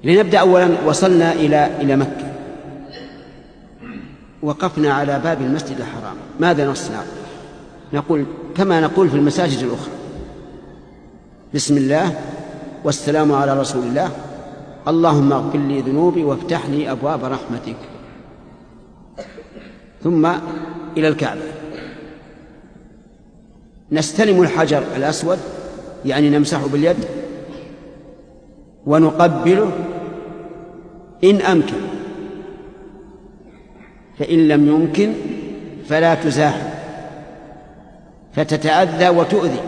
لنبدأ أولا. وصلنا إلى مكة، وقفنا على باب المسجد الحرام، ماذا نصنع؟ نقول كما نقول في المساجد الأخرى: بسم الله والسلام على رسول الله، اللهم اغفر لي ذنوبي وافتح لي أبواب رحمتك، ثم إلى الكعبة. نستلم الحجر الأسود، يعني نمسحه باليد ونقبله إن أمكن، فإن لم يمكن فلا تزاحم فتتأذى وتؤذي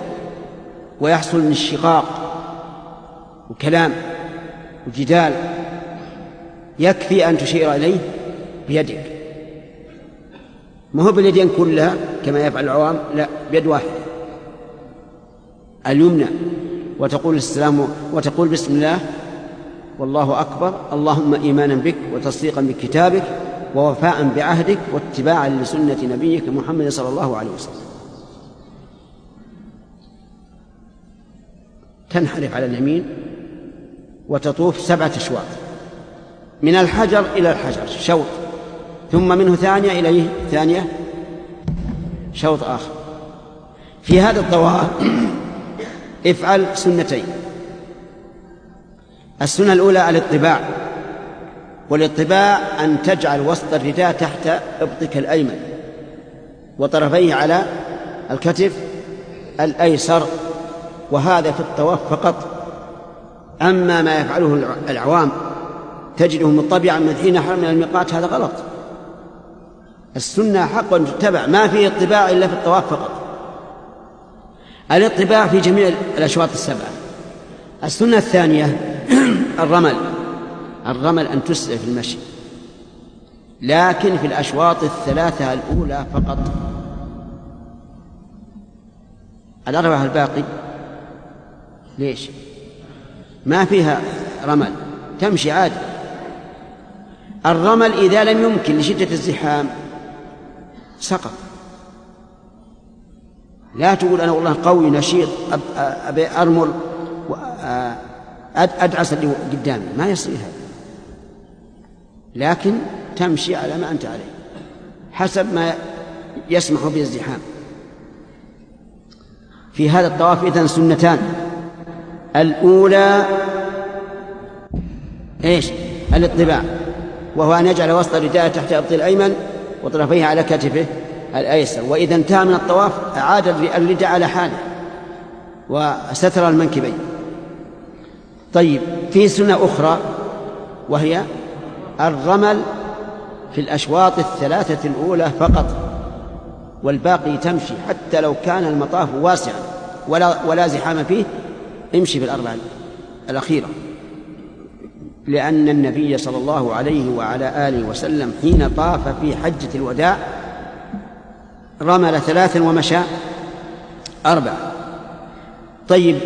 ويحصل انشقاق وكلام وجدال. يكفي أن تشير إليه بيدك، ما هو باليدين كلها كما يفعل العوام، لا، بيد واحدة اليمنى، وتقول السلام وتقول بسم الله والله أكبر، اللهم إيمانا بك وتصديقا بكتابك ووفاء بعهدك واتباعا لسنة نبيك محمد صلى الله عليه وسلم. تنحرف على اليمين وتطوف 7 أشواط، من الحجر إلى الحجر شوط، ثم منه ثانية إليه ثانية شوط آخر. في هذا الطواف افعل سنتين. السنة الأولى الاطباع، والاطباع أن تجعل وسط الرداء تحت إبطك الأيمن وطرفيه على الكتف الأيسر، وهذا في الطواف فقط. أما ما يفعله العوام تجده مطبعا من حين حرم من الميقات، هذا غلط. السنة حق أن تتبع، ما فيه اطباع إلا في الطواف فقط. الاطباع في جميع الأشواط 7. السنة الثانية الرمل أن تسرع في المشي، لكن في الأشواط 3 الأولى فقط. 4 الباقي ليش؟ ما فيها رمل، تمشي عادي. الرمل إذا لم يمكن لشدة الزحام سقط. لا تقول أنا والله قوي نشيط أبي أرمل أدعس اللي قدامي، ما يصير هذا، لكن تمشي على ما أنت عليه حسب ما يسمح به الزحام. في هذا الطواف إذن سنتان. الأولى إيش؟ الاطباع، وهو أن يجعل وسط الرداء تحت إبط الأيمن وطرفيه على كتفه الأيسر، وإذا انتهى من الطواف أعاد الرداء على حاله وستر المنكبين. طيب، في سنة أخرى وهي الرمل في الأشواط 3 الأولى فقط، والباقي تمشي حتى لو كان المطاف واسعا ولا زحام فيه، امشي في 4 الأخيرة، لأن النبي صلى الله عليه وعلى آله وسلم حين طاف في حجة الوداع رمل 3 ومشى 4. طيب،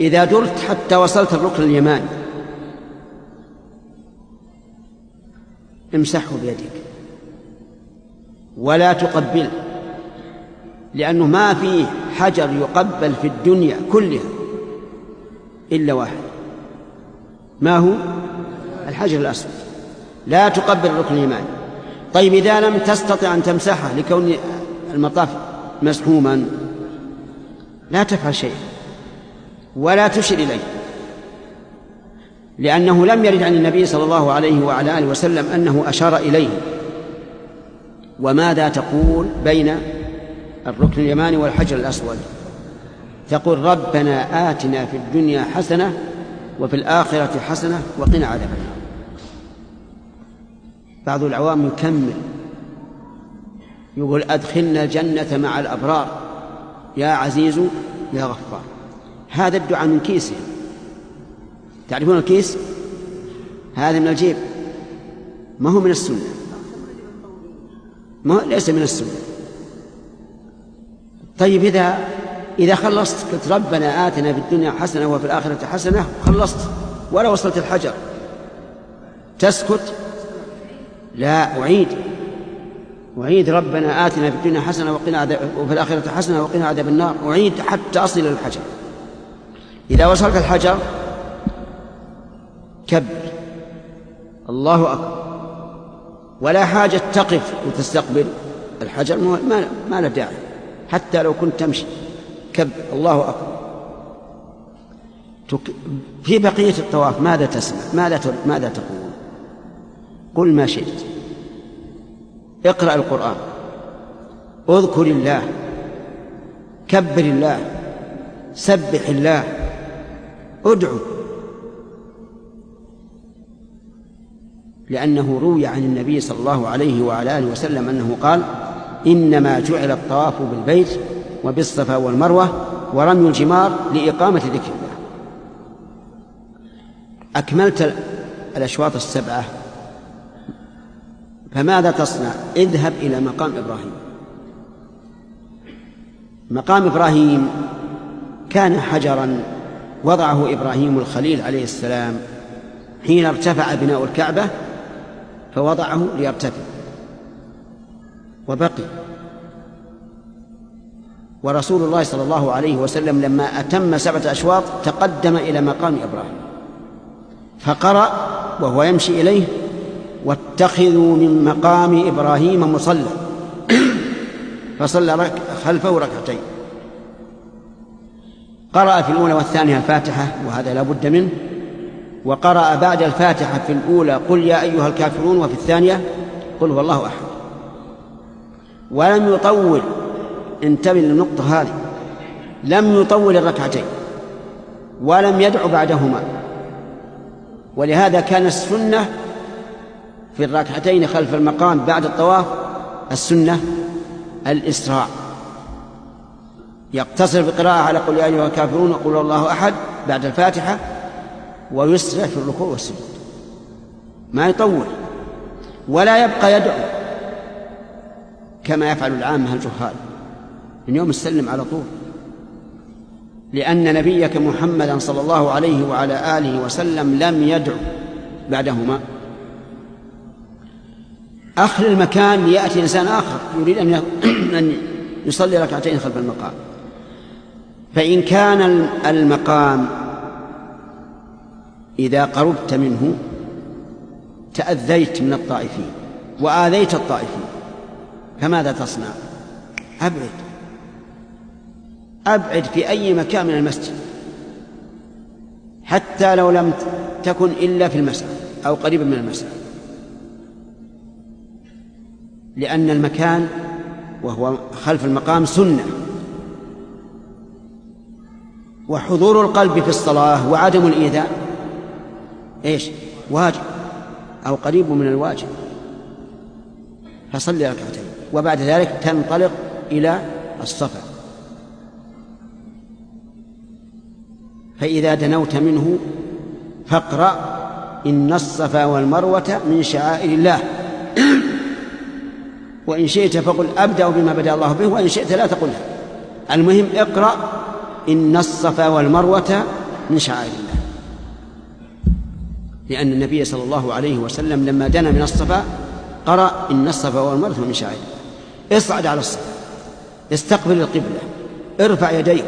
إذا درت حتى وصلت الركن اليماني امسحه بيدك ولا تقبله، لأنه ما فيه حجر يقبل في الدنيا كلها إلا واحد، ما هو؟ الحجر الأسود. لا تقبل الركن اليماني. طيب، إذا لم تستطع أن تمسحه لكون المطاف مزحوما لا تفعل شيء ولا تشر إليه، لأنه لم يرد عن النبي صلى الله عليه وعلى آله وسلم أنه أشار إليه. وماذا تقول بين الركن اليماني والحجر الأسود؟ تقول ربنا آتنا في الدنيا حسنة وفي الآخرة حسنة وقنا عذاب النار. بعض العوام يكمل يقول أدخلنا الجنة مع الأبرار يا عزيز يا غفار. هذا الدعاء من كيسه، تعرفون الكيس؟ هذا من الجيب، ما هو من السنة، ليس من السنة. طيب، إذا خلصت قلت ربنا آتنا في الدنيا حسنة وفي الآخرة حسنة، خلصت ولا وصلت الحجر، تسكت؟ لا، أعيد ربنا آتنا في الدنيا حسنة وفي الآخرة حسنة وقنا عذاب النار، أعيد حتى أصل إلى الحجر. إذا وصلت الحجر كبر الله أكبر، ولا حاجة تقف وتستقبل الحجر، ما له داعي، حتى لو كنت تمشي كبر الله أكبر. في بقية الطواف ماذا تسمع؟ ماذا تقول؟ قل ما شئت، اقرأ القرآن، اذكر الله، كبر الله، سبح الله، ادعو، لأنه روي عن النبي صلى الله عليه وعلى آله وسلم أنه قال: إنما جعل الطواف بالبيت وبالصفا والمروة ورمي الجمار لإقامة ذكر الله. أكملت الأشواط 7، فماذا تصنع؟ اذهب إلى مقام إبراهيم. مقام إبراهيم كان حجرا وضعه إبراهيم الخليل عليه السلام حين ارتفع بناء الكعبة، فوضعه ليرتفع وبقي. ورسول الله صلى الله عليه وسلم لما أتم 7 أشواط تقدم إلى مقام إبراهيم فقرأ وهو يمشي إليه: واتخذوا من مقام إبراهيم مصلى فصلى خلفه ركعتين. قرأ في الأولى والثانية الفاتحة، وهذا لا بد منه، وقرأ بعد الفاتحة في الأولى قل يا أيها الكافرون، وفي الثانية قل هو الله أحد، ولم يطول. انتبه للنقطة هذه، لم يطول الركعتين ولم يدع بعدهما. ولهذا كان السنة في الركعتين خلف المقام بعد الطواف السنة الإسراع، يقتصر بقراءة على قل يا أيها الكافرون وقل هو الله أحد بعد الفاتحة، ويسرع في الركوع والسجود، ما يطول ولا يبقى يدعو كما يفعل العامة الجهال، من يوم السلم على طول. لأن نبيك محمدا صلى الله عليه وعلى آله وسلم لم يدعو بعدهما. آخر المكان يأتي إنسان آخر يريد أن يصلي ركعتين خلف المقام، فإن كان المقام إذا قربت منه تأذيت من الطائفين وآذيت الطائفين، فماذا تصنع؟ أبعد في أي مكان من المسجد، حتى لو لم تكن إلا في المسجد أو قريبا من المسجد، لأن المكان وهو خلف المقام سنة، وحضور القلب في الصلاة وعدم الإيذاء واجب أو قريب من الواجب. فصلي ركعتين وبعد ذلك تنطلق إلى الصفا، فإذا دنوت منه فاقرأ إن الصفا والمروة من شعائر الله وإن شئت فقل أبدأ بما بدأ الله به، وإن شئت لا تقلها. المهم اقرأ إن الصفا والمروة من شعائر الله، لأن النبي صلى الله عليه وسلم لما دنا من الصفا قرأ إن الصفا والمروة من شعائر الله. اصعد على الصفا، استقبل القبلة، ارفع يديك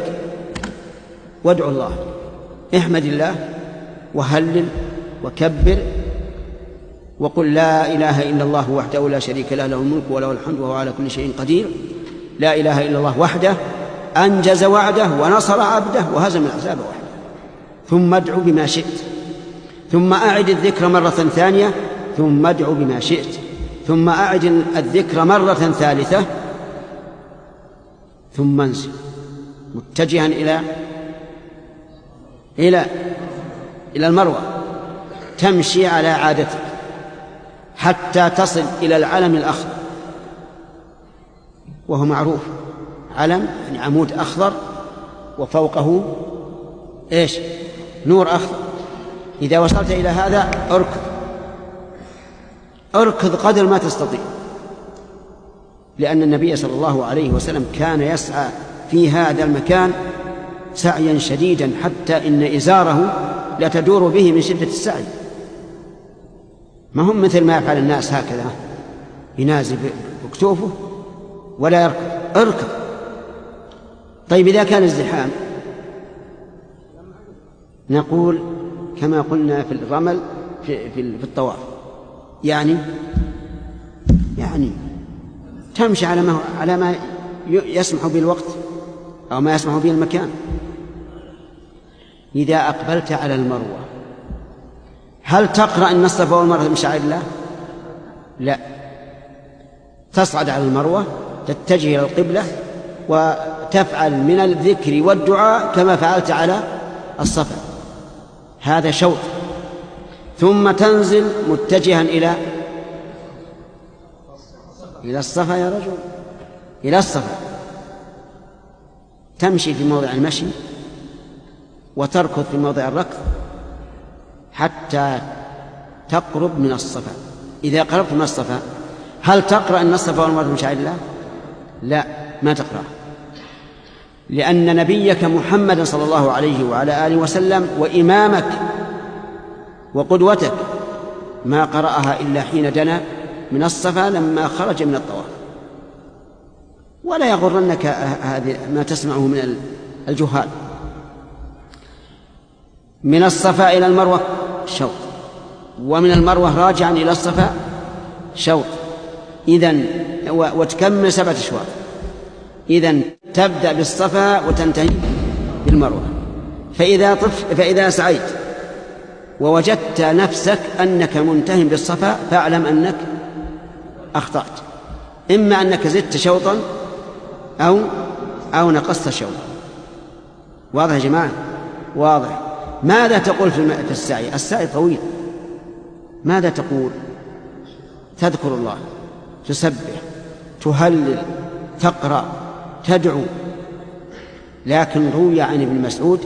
وادعو الله، احمد الله وهلل وكبر وقل لا إله إلا الله وحده لا شريك له، له الملك وله الحمد وهو على كل شيء قدير. لا إله إلا الله وحده أنجز وعده ونصر عبده وهزم الأحزاب وحده. ثم ادعو بما شئت، ثم أعد الذكر مرة ثانية، ثم ادعو بما شئت، ثم أعد الذكر مرة ثالثة، ثم انزل متجها إلى المروة، تمشي على عادتك حتى تصل إلى العلم الأخضر، وهو معروف علم يعني عمود أخضر وفوقه نور أخضر. إذا وصلت إلى هذا اركض قدر ما تستطيع، لأن النبي صلى الله عليه وسلم كان يسعى في هذا المكان سعيا شديدا، حتى إن إزاره لتدور به من شدة السعي. ما هم مثل ما يفعل الناس هكذا ينازل بكتوفه ولا يركض. اركض. طيب إذا كان الزحام نقول كما قلنا في الرمل في الطواف، يعني تمشي على ما يسمح به الوقت أو ما يسمح به المكان. إذا أقبلت على المروة هل تقرأ أن الصفا والمروة من شعائر الله؟ لا، تصعد على المروة تتجه إلى القبلة وتفعل من الذكر والدعاء كما فعلت على الصفا، هذا شوط. ثم تنزل متجها إلى الصفا يا رجل، إلى الصفا، تمشي في موضع المشي وتركض في موضع الركض حتى تقرب من الصفا. إذا قربت من الصفا هل تقرأ أن الصفا والمروة من شعائر الله؟ لا، ما تقرأ، لأن نبيك محمد صلى الله عليه وعلى آله وسلم وإمامك وقدوتك ما قرأها إلا حين دنا من الصفا لما خرج من الطواف. ولا يغرنك هذه ما تسمعه من الجهال. من الصفا إلى المروة شوط، ومن المروة راجعا إلى الصفا شوط، إذن وتكمل 7 أشواط. إذن تبدأ بالصفا وتنتهي بالمروة. فإذا سعيت ووجدت نفسك أنك منتهي بالصفا فاعلم أنك أخطأت، إما أنك زدت شوطا أو نقصت شوطا. واضح يا جماعة؟ واضح. ماذا تقول في السعي؟ السعي طويل. ماذا تقول؟ تذكر الله، تسبح، تهلل، تقرأ، تدعو. لكن روي عن ابن مسعود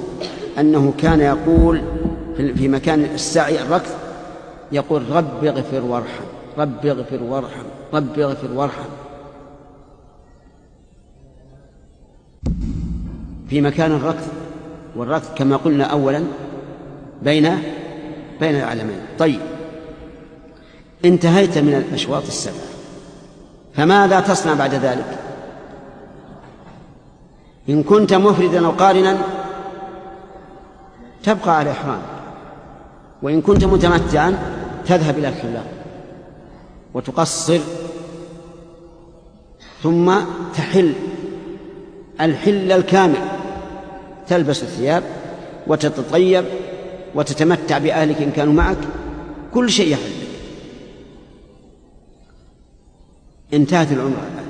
أنه كان يقول في مكان السعي الركض يقول رب اغفر وارحم، رب اغفر وارحم، رب اغفر وارحم، في مكان الركض. والركض كما قلنا أولا بين العالمين. طيب، انتهيت من الأشواط 7، فماذا تصنع بعد ذلك؟ إن كنت مفردا أو قارنا تبقى على إحرام، وإن كنت متمتعا تذهب إلى الحلاق وتقصر، ثم تحل الحل الكامل، تلبس الثياب وتتطيب وتتمتع بأهلك إن كانوا معك، كل شيء يحل لك. انتهت العمرة الآن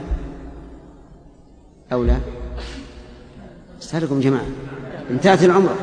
أو لا؟ أسألكم جماعة، انتهت العمرة.